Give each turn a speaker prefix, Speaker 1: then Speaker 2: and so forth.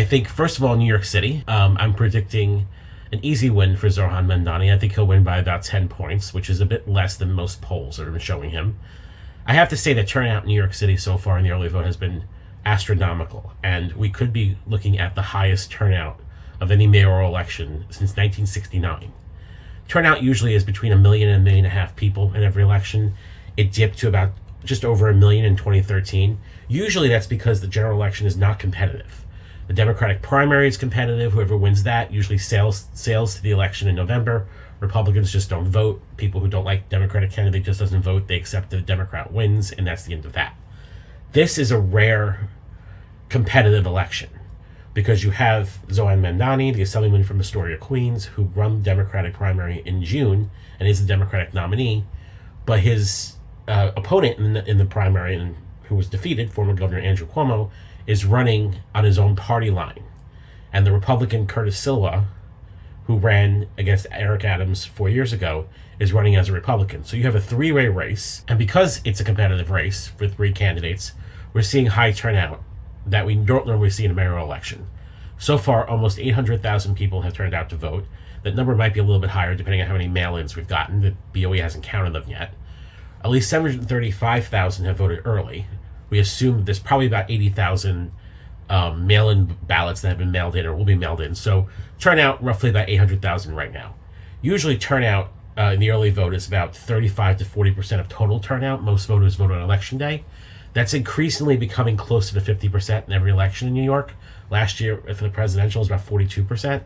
Speaker 1: think, first of all, New York City, I'm predicting an easy win for Zohran Mamdani. I think he'll win by about 10 points, which is a bit less than most polls that have been showing him. I have to say that turnout in New York City so far in the early vote has been astronomical, and we could be looking at the highest turnout of any mayoral election since 1969. Turnout usually is between 1 million and 1.5 million people in every election. It dipped to about just over 1 million in 2013. Usually that's because the general election is not competitive. The Democratic primary is competitive. Whoever wins that usually sails to the election in November. Republicans just don't vote. People who don't like Democratic candidate just doesn't vote. They accept that the Democrat wins, and that's the end of that. This is a rare competitive election because you have Zohran Mamdani, the assemblyman from Astoria, Queens, who won the Democratic primary in June and is the Democratic nominee, but his opponent in the primary, and who was defeated, former Governor Andrew Cuomo, is running on his own party line. And the Republican Curtis Silva, who ran against Eric Adams 4 years ago, is running as a Republican. So you have a three-way race, and because it's a competitive race with three candidates, we're seeing high turnout that we don't normally see in a mayoral election. So far, almost 800,000 people have turned out to vote. That number might be a little bit higher depending on how many mail-ins we've gotten. The BOE hasn't counted them yet. At least 735,000 have voted early. We assume there's probably about 80,000 mail-in ballots that have been mailed in or will be mailed in. So turnout roughly about 800,000 right now. Usually turnout in the early vote is about 35 to 40% of total turnout. Most voters vote on election day. That's increasingly becoming closer to 50% in every election in New York. Last year for the presidential it was about 42%.